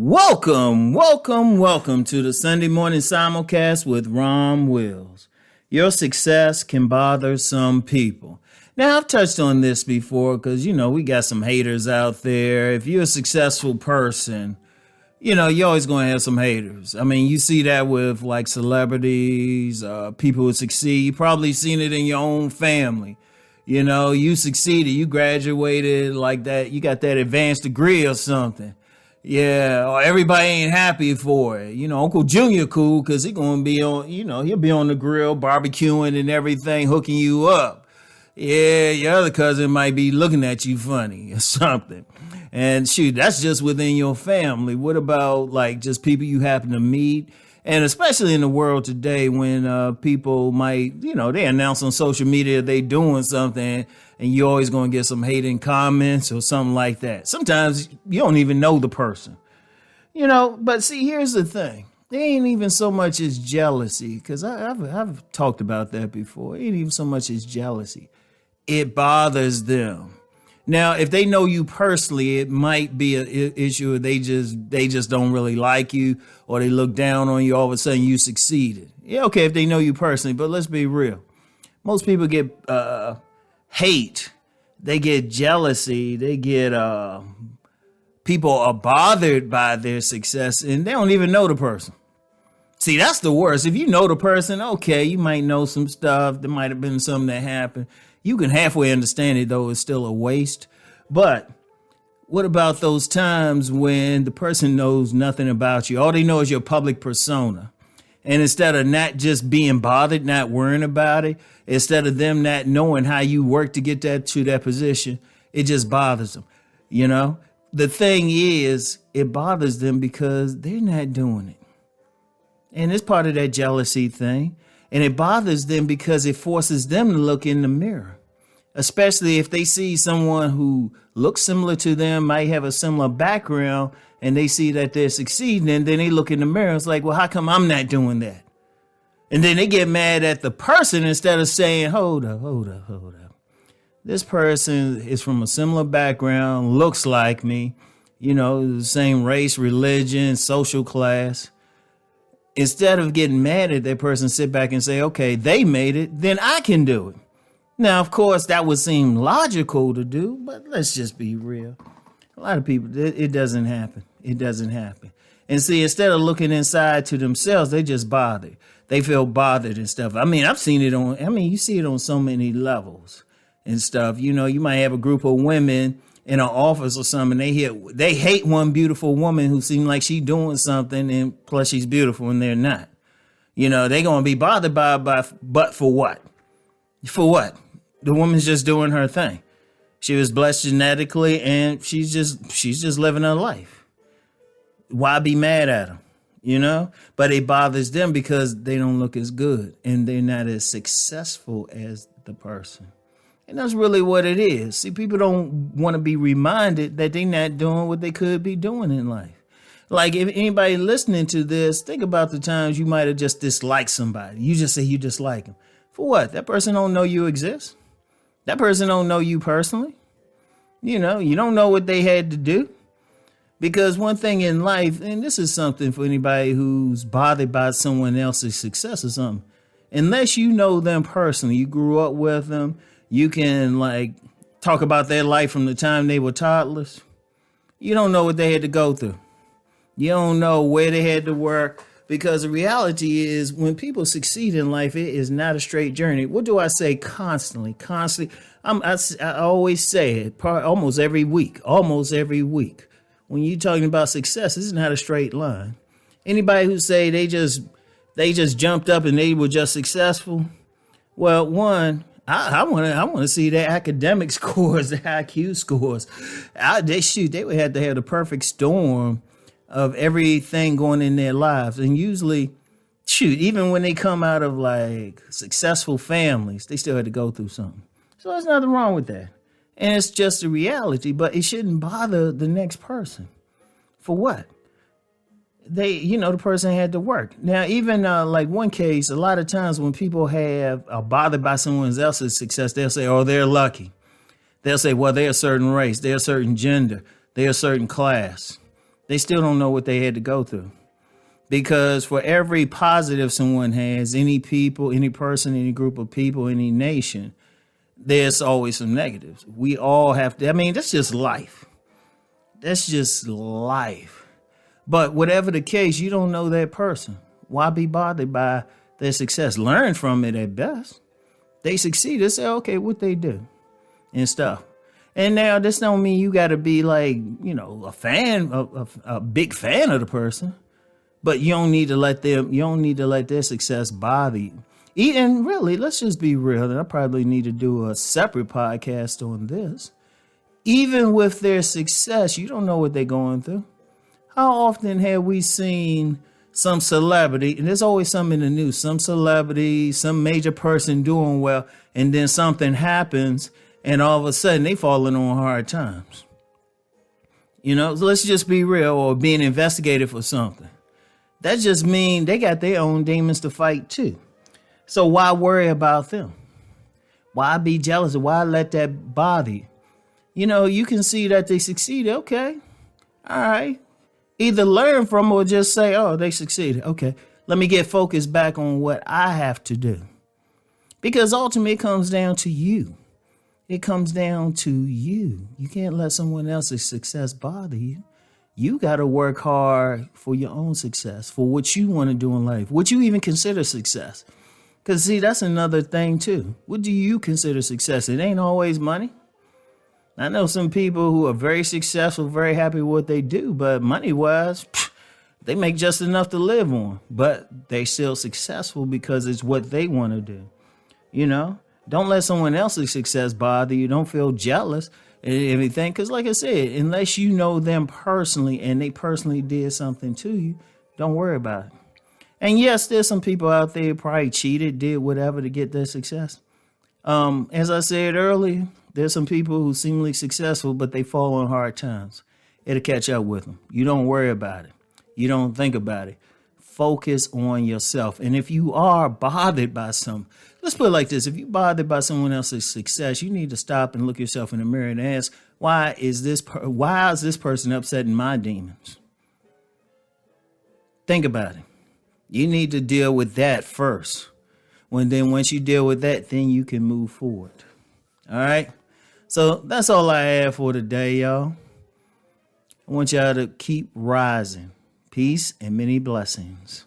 Welcome to the Sunday morning simulcast with Rom Wills. Your success can bother some people. Now, I've touched on this before because, we got some haters out there. If you're a successful person, you're always going to have some haters. I mean, you see that with like celebrities, people who succeed. You probably seen it in your own family. You succeeded, you graduated like that, you got that advanced degree or something. Yeah, or everybody ain't happy for it. Uncle Junior cool because he gonna be on, he'll be on the grill barbecuing and everything, hooking you up. Yeah, your other cousin might be looking at you funny or something. And shoot, that's just within your family. What about like just people you happen to meet? And especially in the world today when people might, they announce on social media they doing something and you're always going to get some hating comments or something like that. Sometimes you don't even know the person, but see, here's the thing. It ain't even so much as jealousy because I've talked about that before. It ain't even so much as jealousy. It bothers them. Now, if they know you personally, it might be an issue. They just don't really like you, or they look down on you. All of a sudden, you succeeded. Yeah, okay, if they know you personally, but let's be real. Most people get hate. They get jealousy. They get people are bothered by their success, and they don't even know the person. See, that's the worst. If you know the person, okay, you might know some stuff. There might have been something that happened. You can halfway understand it, though it's still a waste. But what about those times when the person knows nothing about you? All they know is your public persona. And instead of not just being bothered, not worrying about it, instead of them not knowing how you work to get to that position, it just bothers them. The thing is, it bothers them because they're not doing it. And it's part of that jealousy thing. And it bothers them because it forces them to look in the mirror, especially if they see someone who looks similar to them, might have a similar background, and they see that they're succeeding. And then they look in the mirror. It's like, well, how come I'm not doing that? And then they get mad at the person instead of saying, hold up. This person is from a similar background, looks like me, the same race, religion, social class. Instead of getting mad at that person, sit back and say, okay, they made it, then I can do it. Now, of course, that would seem logical to do, but let's just be real. A lot of people, it doesn't happen. It doesn't happen. And see, instead of looking inside to themselves, they just bothered. They feel bothered and stuff. I mean, you see it on so many levels and stuff. You might have a group of women in an office or something, they hate one beautiful woman who seems like she's doing something, and plus she's beautiful and they're not. They're going to be bothered but for what? For what? The woman's just doing her thing. She was blessed genetically and she's just living her life. Why be mad at them? But it bothers them because they don't look as good and they're not as successful as the person. And that's really what it is. See, people don't want to be reminded that they're not doing what they could be doing in life. Like, if anybody listening to this, think about the times you might have just disliked somebody. You just say you dislike them. For what? That person don't know you exist. That person don't know you personally. You don't know what they had to do. Because one thing in life, and this is something for anybody who's bothered by someone else's success or something, unless you know them personally, you grew up with them, you can talk about their life from the time they were toddlers. You don't know what they had to go through. You don't know where they had to work, because the reality is when people succeed in life, it is not a straight journey. What do I say constantly? I always say it almost every week. When you're talking about success, this is not a straight line. Anybody who say they just jumped up and they were just successful, well, one, I want to see their academic scores, their IQ scores. They would have to have the perfect storm of everything going in their lives. And usually, even when they come out of successful families, they still had to go through something. So there's nothing wrong with that. And it's just a reality, but it shouldn't bother the next person. For what? The person had to work. Now, even one case, a lot of times when people are bothered by someone else's success, they'll say, oh, they're lucky. They'll say, well, they're a certain race, they're a certain gender, they're a certain class. They still don't know what they had to go through. Because for every positive someone has, any people, any person, any group of people, any nation, there's always some negatives. We all have to, I mean, that's just life. That's just life. But whatever the case, you don't know that person. Why be bothered by their success? Learn from it at best. They succeed. They say, okay, what they do and stuff. And now this don't mean you got to be like, a fan, a big fan of the person. But you don't need to let their success bother you. And really, let's just be real. And I probably need to do a separate podcast on this. Even with their success, you don't know what they're going through. How often have we seen some celebrity, and there's always something in the news, some celebrity, some major person doing well, and then something happens, and all of a sudden they falling on hard times. So let's just be real, or being investigated for something. That just means they got their own demons to fight too. So why worry about them? Why be jealous? Why let that bother you? You can see that they succeeded. Okay. All right. Either learn from them or just say, oh, they succeeded. Okay. Let me get focused back on what I have to do. Because ultimately it comes down to you. It comes down to you. You can't let someone else's success bother you. You got to work hard for your own success, for what you want to do in life, what you even consider success. Because, see, that's another thing, too. What do you consider success? It ain't always money. I know some people who are very successful, very happy with what they do, but money-wise, they make just enough to live on. But they still successful because it's what they want to do. Don't let someone else's success bother you. Don't feel jealous. Everything, because like I said, unless you know them personally and they personally did something to you, don't worry about it. And yes, there's some people out there who probably cheated, did whatever to get their success. As I said earlier, there's some people who seemingly successful, but they fall on hard times. It'll catch up with them. You don't worry about it. You don't think about it. Focus on yourself. And if you are bothered by something, let's put it like this. If you're bothered by someone else's success, you need to stop and look yourself in the mirror and ask, why is this person upsetting my demons? Think about it. You need to deal with that first. Once you deal with that, then you can move forward. All right. So that's all I have for today, y'all. I want y'all to keep rising. Peace and many blessings.